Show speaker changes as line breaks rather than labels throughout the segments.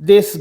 10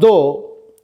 2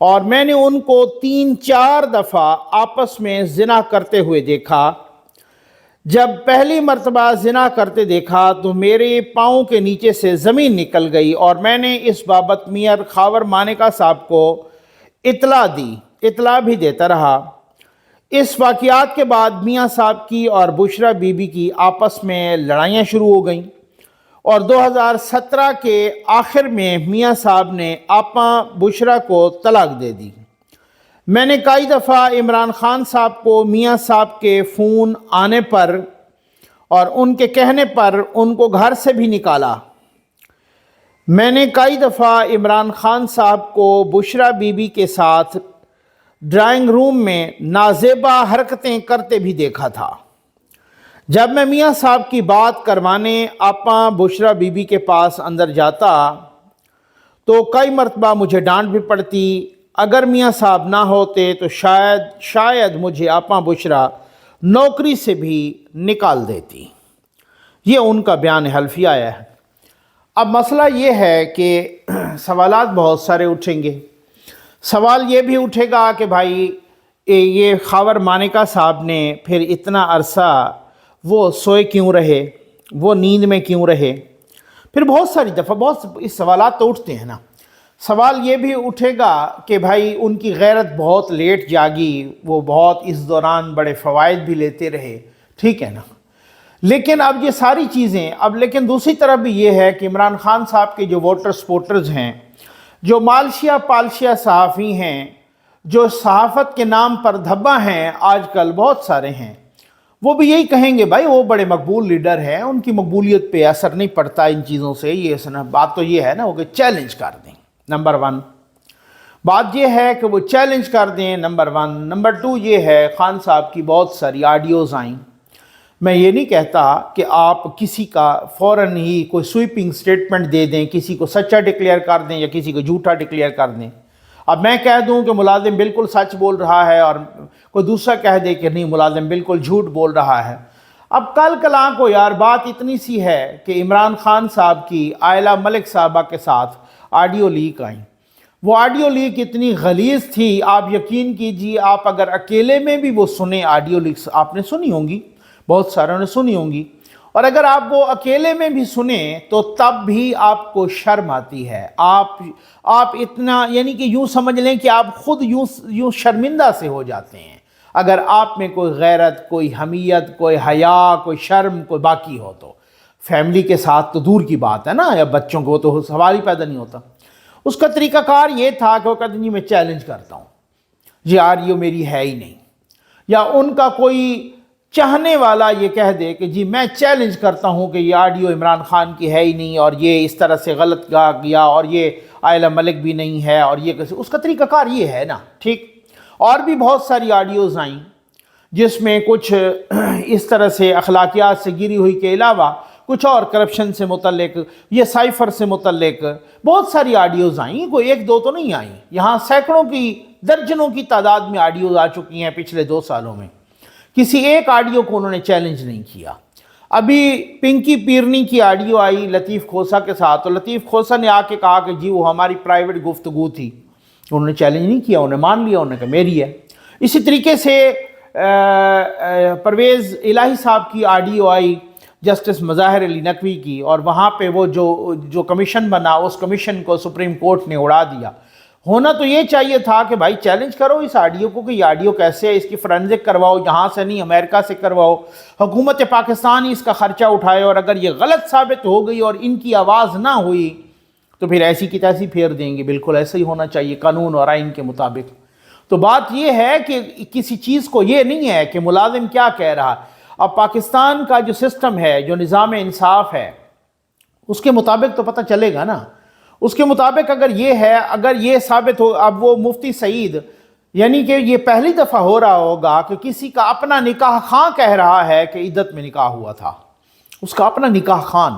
اور میں نے ان کو 3-4 دفعہ آپس میں زنا کرتے ہوئے دیکھا۔ جب پہلی مرتبہ زنا کرتے دیکھا تو میرے پاؤں کے نیچے سے زمین نکل گئی، اور میں نے اس بابت میاں خاور مانیکا صاحب کو اطلاع بھی دیتا رہا۔ اس واقعات کے بعد میاں صاحب کی اور بشرا بی بی کی آپس میں لڑائیاں شروع ہو گئیں، اور 2017 کے آخر میں میاں صاحب نے آپا بشرا کو طلاق دے دی۔ میں نے کئی دفعہ عمران خان صاحب کو میاں صاحب کے فون آنے پر اور ان کے کہنے پر ان کو گھر سے بھی نکالا۔ میں نے کئی دفعہ عمران خان صاحب کو بشرا بی بی کے ساتھ ڈرائنگ روم میں نازیبا حرکتیں کرتے بھی دیکھا تھا۔ جب میں میاں صاحب کی بات کروانے آپا بشرا بی بی کے پاس اندر جاتا تو کئی مرتبہ مجھے ڈانٹ بھی پڑتی۔ اگر میاں صاحب نہ ہوتے تو شاید مجھے آپا بشرا نوکری سے بھی نکال دیتی۔ یہ ان کا بیان حلفیہ ہے۔ اب مسئلہ یہ ہے کہ سوالات بہت سارے اٹھیں گے۔ سوال یہ بھی اٹھے گا کہ بھائی یہ خاور مانیکا صاحب نے پھر اتنا عرصہ وہ سوئے کیوں رہے، وہ نیند میں کیوں رہے؟ پھر بہت ساری دفعہ اس سوالات تو اٹھتے ہیں نا۔ سوال یہ بھی اٹھے گا کہ بھائی ان کی غیرت بہت لیٹ جاگی، وہ بہت اس دوران بڑے فوائد بھی لیتے رہے، ٹھیک ہے نا۔ لیکن اب یہ ساری چیزیں لیکن دوسری طرف بھی یہ ہے کہ عمران خان صاحب کے جو ووٹر سپورٹرز ہیں، جو مالشیا پالشیا صحافی ہیں، جو صحافت کے نام پر دھبا ہیں، آج کل بہت سارے ہیں، وہ بھی یہی کہیں گے بھائی وہ بڑے مقبول لیڈر ہیں، ان کی مقبولیت پہ اثر نہیں پڑتا ان چیزوں سے۔ یہ بات تو یہ ہے نا وہ کہ چیلنج کر دیں، نمبر 1 بات یہ ہے کہ وہ چیلنج کر دیں، نمبر 1۔ نمبر 2 یہ ہے خان صاحب کی بہت ساری آڈیوز آئیں۔ میں یہ نہیں کہتا کہ آپ کسی کا فوراً ہی کوئی سویپنگ سٹیٹمنٹ دے دیں، کسی کو سچا ڈکلیئر کر دیں یا کسی کو جھوٹا ڈکلیئر کر دیں۔ اب میں کہہ دوں کہ ملازم بالکل سچ بول رہا ہے اور کوئی دوسرا کہہ دے کہ نہیں ملازم بالکل جھوٹ بول رہا ہے۔ اب کل کلاں کو یار بات اتنی سی ہے کہ عمران خان صاحب کی عائلہ ملک صاحبہ کے ساتھ آڈیو لیک آئیں۔ وہ آڈیو لیک اتنی غلیظ تھی، آپ یقین کیجئے، آپ اگر اکیلے میں بھی وہ سنیں آڈیو لیکس، آپ نے سنی ہوں گی، بہت ساروں نے سنی ہوں گی، اور اگر آپ وہ اکیلے میں بھی سنیں تو تب بھی آپ کو شرم آتی ہے۔ آپ اتنا یعنی کہ یوں سمجھ لیں کہ آپ خود یوں شرمندہ سے ہو جاتے ہیں اگر آپ میں کوئی غیرت، کوئی حمیت، کوئی حیا، کوئی شرم، کوئی باقی ہو تو۔ فیملی کے ساتھ تو دور کی بات ہے نا، یا بچوں کو تو سوال ہی پیدا نہیں ہوتا۔ اس کا طریقہ کار یہ تھا کہ وہ کہتے ہیں جی میں چیلنج کرتا ہوں، جی آڈیو میری ہے ہی نہیں، یا ان کا کوئی چاہنے والا یہ کہہ دے کہ جی میں چیلنج کرتا ہوں کہ یہ آڈیو عمران خان کی ہے ہی نہیں، اور یہ اس طرح سے غلط گا گیا، اور یہ عائلہ ملک بھی نہیں ہے، اور یہ کیسے، اس کا طریقہ کار یہ ہے نا، ٹھیک۔ اور بھی بہت ساری آڈیوز آئیں جس میں کچھ اس طرح سے اخلاقیات سے گری ہوئی کے علاوہ کچھ اور کرپشن سے متعلق، یہ سائفر سے متعلق بہت ساری آڈیوز آئیں، کوئی 1-2 تو نہیں آئیں، یہاں سینکڑوں کی، درجنوں کی تعداد میں آڈیوز آ چکی ہیں پچھلے 2 سالوں میں۔ کسی ایک آڈیو کو انہوں نے چیلنج نہیں کیا۔ ابھی پنکی پیرنی کی آڈیو آئی لطیف کھوسہ کے ساتھ، تو لطیف کھوسہ نے آ کے کہا کہ جی وہ ہماری پرائیویٹ گفتگو تھی، انہوں نے چیلنج نہیں کیا، انہوں نے مان لیا، انہوں نے کہا میری ہے۔ اسی طریقے سے پرویز الہی صاحب کی آڈیو آئی جسٹس مظاہر علی نقوی کی، اور وہاں پہ وہ جو کمیشن بنا، اس کمیشن کو سپریم کورٹ نے اڑا دیا۔ ہونا تو یہ چاہیے تھا کہ بھائی چیلنج کرو اس آڈیو کو کہ یہ آڈیو کیسے ہے، اس کی فرنزک کرواؤ، یہاں سے نہیں امریکہ سے کرواؤ، حکومت پاکستان ہی اس کا خرچہ اٹھائے، اور اگر یہ غلط ثابت ہو گئی اور ان کی آواز نہ ہوئی تو پھر ایسی کی تیسی پھیر دیں گے۔ بالکل ایسا ہی ہونا چاہیے قانون اور آئین کے مطابق۔ تو بات یہ ہے کہ کسی چیز کو یہ نہیں ہے کہ ملازم کیا کہہ رہا۔ اب پاکستان کا جو سسٹم ہے، جو نظام انصاف ہے، اس کے مطابق تو پتہ چلے گا نا۔ اس کے مطابق اگر یہ ہے، اگر یہ ثابت ہو، اب وہ مفتی سعید یعنی کہ یہ پہلی دفعہ ہو رہا ہوگا کہ کسی کا اپنا نکاح خواں کہہ رہا ہے کہ عدت میں نکاح ہوا تھا، اس کا اپنا نکاح خواں،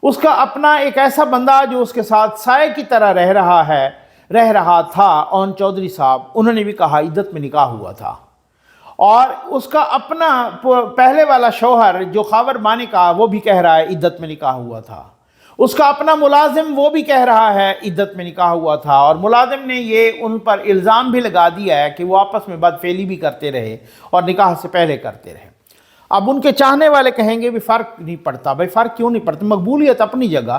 اس کا اپنا ایک ایسا بندہ جو اس کے ساتھ سائے کی طرح رہ رہا تھا، اون چودھری صاحب، انہوں نے بھی کہا عدت میں نکاح ہوا تھا۔ اور اس کا اپنا پہلے والا شوہر جو خاور مانیکا، وہ بھی کہہ رہا ہے عدت میں نکاح ہوا تھا۔ اس کا اپنا ملازم وہ بھی کہہ رہا ہے عدت میں نکاح ہوا تھا، اور ملازم نے یہ ان پر الزام بھی لگا دیا ہے کہ وہ آپس میں بدفعلی بھی کرتے رہے اور نکاح سے پہلے کرتے رہے۔ اب ان کے چاہنے والے کہیں گے بھی فرق نہیں پڑتا۔ بھائی فرق کیوں نہیں پڑتا؟ مقبولیت اپنی جگہ،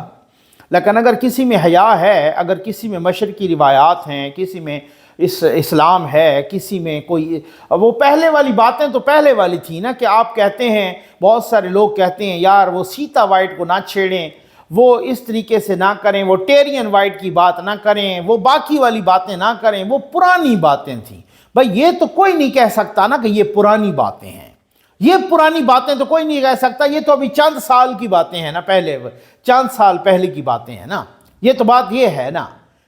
لیکن اگر کسی میں حیا ہے، اگر کسی میں مشرقی روایات ہیں، کسی میں اسلام ہے، کسی میں کوئی، وہ پہلے والی باتیں تو پہلے والی تھی نا، کہ آپ کہتے ہیں، بہت سارے لوگ کہتے ہیں یار وہ سیتا وائٹ کو نہ چھیڑیں، وہ اس طریقے سے نہ کریں، وہ ٹیرین وائٹ کی بات نہ کریں، وہ باقی والی باتیں نہ کریں، وہ پرانی باتیں تھیں۔ بھائی یہ تو کوئی نہیں کہہ سکتا نا کہ یہ پرانی باتیں ہیں، یہ پرانی باتیں تو کوئی نہیں کہہ سکتا، یہ تو ابھی چند سال کی باتیں ہیں نا، پہلے چند سال پہلے کی باتیں ہیں نا، یہ تو بات یہ ہے نا۔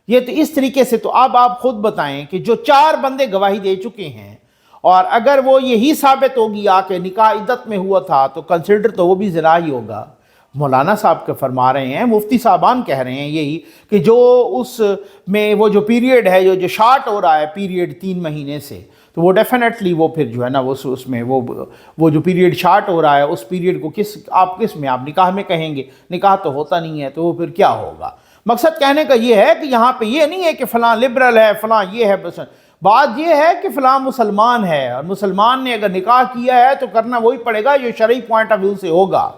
یہ تو اس طریقے سے، تو اب آپ خود بتائیں کہ جو 4 بندے گواہی دے چکے ہیں، اور اگر وہ یہی ثابت ہو گیا کہ نکاح عدت میں ہوا تھا تو کنسیڈر تو وہ بھی زنا ہی ہوگا۔ مولانا صاحب کے فرما رہے ہیں، مفتی صاحبان کہہ رہے ہیں یہی، کہ جو اس میں وہ جو پیریڈ ہے، جو شارٹ ہو رہا ہے پیریڈ 3 مہینے سے، تو وہ ڈیفینیٹلی وہ پھر جو ہے نا اس میں وہ جو پیریڈ شارٹ ہو رہا ہے، اس پیریڈ کو آپ نکاح میں کہیں گے؟ نکاح تو ہوتا نہیں ہے، تو وہ پھر کیا ہوگا؟ مقصد کہنے کا یہ ہے کہ یہاں پہ یہ نہیں ہے کہ فلاں لبرل ہے، فلاں یہ ہے، بس بات یہ ہے کہ فلاں مسلمان ہے، اور مسلمان نے اگر نکاح کیا ہے تو کرنا وہی پڑے گا جو شرعی پوائنٹ آف ویو سے ہوگا۔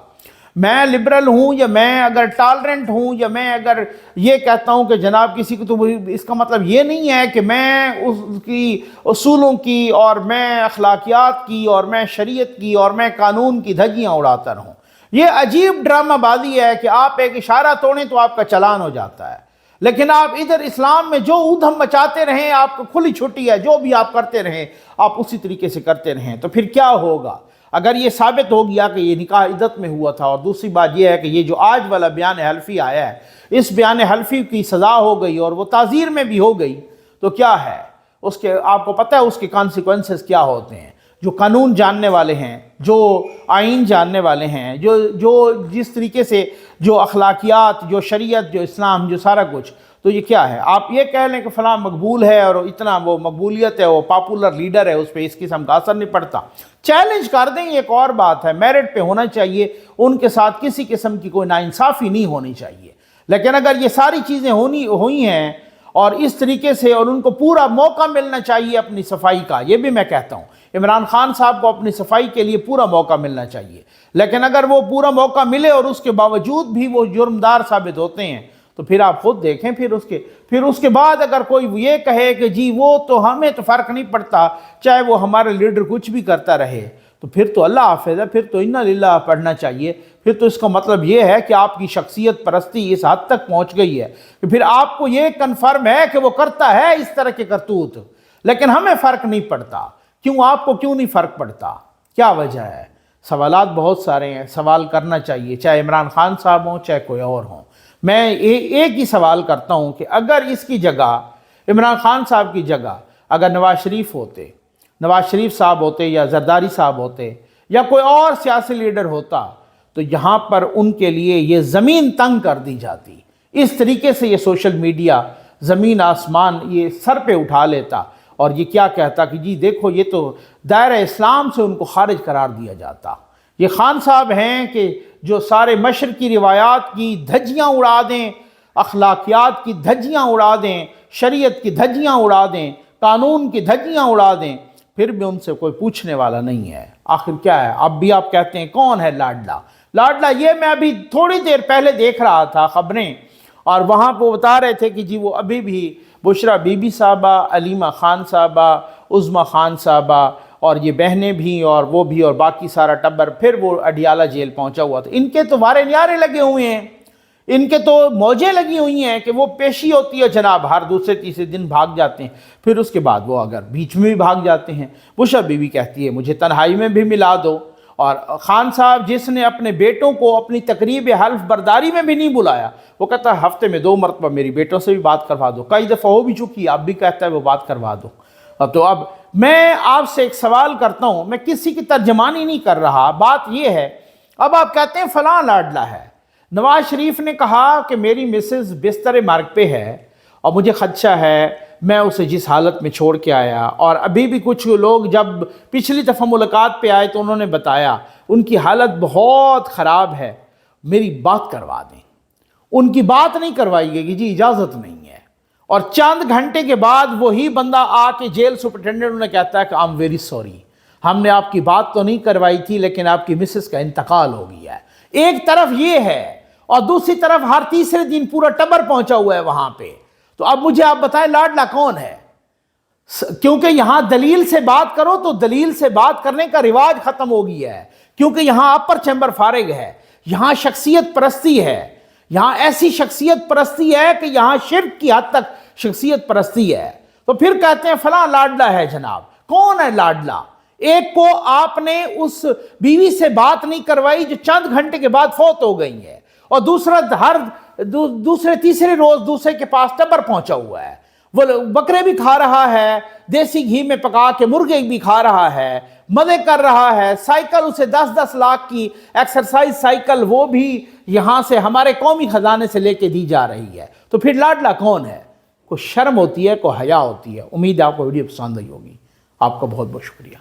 میں لبرل ہوں، یا میں اگر ٹالرنٹ ہوں، یا میں اگر یہ کہتا ہوں کہ جناب کسی کو، تو اس کا مطلب یہ نہیں ہے کہ میں اس کی اصولوں کی، اور میں اخلاقیات کی، اور میں شریعت کی، اور میں قانون کی دھجیاں اڑاتا رہوں۔ یہ عجیب ڈرامہ بازی ہے کہ آپ ایک اشارہ توڑیں تو آپ کا چلان ہو جاتا ہے، لیکن آپ ادھر اسلام میں جو ادھم مچاتے رہیں، آپ کو کھلی چھٹی ہے، جو بھی آپ کرتے رہیں آپ اسی طریقے سے کرتے رہیں، تو پھر کیا ہوگا اگر یہ ثابت ہو گیا کہ یہ نکاح عدت میں ہوا تھا؟ اور دوسری بات یہ ہے کہ یہ جو آج والا بیان حلفی آیا ہے، اس بیان حلفی کی سزا ہو گئی اور وہ تعزیر میں بھی ہو گئی، تو کیا ہے اس کے؟ آپ کو پتہ ہے اس کے کانسیکوینسز کیا ہوتے ہیں؟ جو قانون جاننے والے ہیں، جو آئین جاننے والے ہیں، جو جس طریقے سے جو اخلاقیات، جو شریعت، جو اسلام، جو سارا کچھ، تو یہ کیا ہے؟ آپ یہ کہہ لیں کہ فلاں مقبول ہے اور اتنا وہ مقبولیت ہے، وہ پاپولر لیڈر ہے، اس پہ اس قسم کا اثر نہیں پڑتا۔ چیلنج کر دیں، یہ ایک اور بات ہے، میرٹ پہ ہونا چاہیے، ان کے ساتھ کسی قسم کی کوئی ناانصافی نہیں ہونی چاہیے۔ لیکن اگر یہ ساری چیزیں ہوئی ہیں اور اس طریقے سے، اور ان کو پورا موقع ملنا چاہیے اپنی صفائی کا، یہ بھی میں کہتا ہوں عمران خان صاحب کو اپنی صفائی کے لیے پورا موقع ملنا چاہیے، لیکن اگر وہ پورا موقع ملے اور اس کے باوجود بھی وہ جرمدار ثابت ہوتے ہیں، تو پھر آپ خود دیکھیں، پھر اس کے بعد اگر کوئی یہ کہے کہ جی وہ تو ہمیں تو فرق نہیں پڑتا، چاہے وہ ہمارا لیڈر کچھ بھی کرتا رہے، تو پھر تو اللہ حافظ ہے، پھر تو انا للہ پڑھنا چاہیے۔ پھر تو اس کا مطلب یہ ہے کہ آپ کی شخصیت پرستی اس حد تک پہنچ گئی ہے کہ پھر آپ کو یہ کنفرم ہے کہ وہ کرتا ہے اس طرح کے کرتوت، لیکن ہمیں فرق نہیں پڑتا۔ کیوں؟ آپ کو کیوں نہیں فرق پڑتا؟ کیا وجہ ہے؟ سوالات بہت سارے ہیں، سوال کرنا چاہیے، چاہے عمران خان صاحب ہوں، چاہے کوئی اور ہوں۔ میں ایک ہی سوال کرتا ہوں کہ اگر اس کی جگہ، عمران خان صاحب کی جگہ اگر نواز شریف صاحب ہوتے، یا زرداری صاحب ہوتے، یا کوئی اور سیاسی لیڈر ہوتا، تو یہاں پر ان کے لیے یہ زمین تنگ کر دی جاتی۔ اس طریقے سے یہ سوشل میڈیا زمین آسمان یہ سر پہ اٹھا لیتا، اور یہ کیا کہتا کہ جی دیکھو یہ تو دائرہ اسلام سے ان کو خارج قرار دیا جاتا۔ یہ خان صاحب ہیں کہ جو سارے مشرقی روایات کی دھجیاں اڑا دیں، اخلاقیات کی دھجیاں اڑا دیں، شریعت کی دھجیاں اڑا دیں، قانون کی دھجیاں اڑا دیں، پھر بھی ان سے کوئی پوچھنے والا نہیں ہے۔ آخر کیا ہے؟ اب بھی آپ کہتے ہیں کون ہے لاڈلا؟ یہ میں ابھی تھوڑی دیر پہلے دیکھ رہا تھا خبریں، اور وہاں پہ بتا رہے تھے کہ جی وہ ابھی بھی بشرا بی بی صاحبہ، علیمہ خان صاحبہ، عظمیٰ خان صاحبہ، اور یہ بہنیں بھی اور وہ بھی اور باقی سارا ٹبر، پھر وہ اڈیالہ جیل پہنچا ہوا تھا۔ ان کے تو وارے نیارے لگے ہوئے ہیں، ان کے تو موجیں لگی ہوئی ہیں کہ وہ پیشی ہوتی ہے جناب، ہر دوسرے تیسرے دن بھاگ جاتے ہیں، پھر اس کے بعد وہ اگر بیچ میں بھی بھاگ جاتے ہیں۔ بشرا بی بی کہتی ہے مجھے تنہائی میں بھی ملا دو، اور خان صاحب جس نے اپنے بیٹوں کو اپنی تقریب حلف برداری میں بھی نہیں بلایا، وہ کہتا ہے ہفتے میں 2 مرتبہ میری بیٹوں سے بھی بات کروا دو، کئی دفعہ ہو بھی چکی، اب بھی کہتا ہے وہ بات کروا دو۔ تو اب میں آپ سے ایک سوال کرتا ہوں، میں کسی کی ترجمانی نہیں کر رہا، بات یہ ہے، اب آپ کہتے ہیں فلاں لاڈلا ہے۔ نواز شریف نے کہا کہ میری مسز بستر مرگ پہ ہے اور مجھے خدشہ ہے، میں اسے جس حالت میں چھوڑ کے آیا، اور ابھی بھی کچھ لوگ جب پچھلی دفعہ ملاقات پہ آئے تو انہوں نے بتایا ان کی حالت بہت خراب ہے، میری بات کروا دیں۔ ان کی بات نہیں کروائی گئی کہ جی اجازت نہیں ہے، اور چند گھنٹے کے بعد وہی بندہ آ کے جیل سپرنٹینڈنٹ انہیں کہتا ہے کہ آئی ایم ویری سوری، ہم نے آپ کی بات تو نہیں کروائی تھی لیکن آپ کی مسز کا انتقال ہو گیا ہے۔ ایک طرف یہ ہے اور دوسری طرف ہر تیسرے دن پورا ٹبر پہنچا ہوا ہے وہاں پہ۔ تو اب مجھے آپ بتائیں لاڈلا کون ہے؟ کیونکہ یہاں دلیل سے بات کرو تو دلیل سے بات کرنے کا رواج ختم ہو گیا ہے، کیونکہ یہاں اپر چیمبر فارغ ہے، یہاں شخصیت پرستی ہے، یہاں ایسی شخصیت پرستی ہے کہ یہاں شرک کی حد تک شخصیت پرستی ہے۔ تو پھر کہتے ہیں فلاں لاڈلا ہے۔ جناب کون ہے لاڈلا؟ ایک کو آپ نے اس بیوی سے بات نہیں کروائی جو چند گھنٹے کے بعد فوت ہو گئی ہے، اور دوسرا ہر دوسرے تیسرے روز دوسرے کے پاس ٹبر پہنچا ہوا ہے، وہ بکرے بھی کھا رہا ہے، دیسی گھی میں پکا کے مرغے بھی کھا رہا ہے، مزے کر رہا ہے، سائیکل اسے 10-10 لاکھ کی ایکسرسائز سائیکل وہ بھی یہاں سے ہمارے قومی خزانے سے لے کے دی جا رہی ہے۔ تو پھر لاڈلا کون ہے؟ کوئی شرم ہوتی ہے، کوئی حیا ہوتی ہے۔ امید ہے آپ کو ویڈیو پسند آئی ہوگی۔ آپ کا بہت بہت شکریہ۔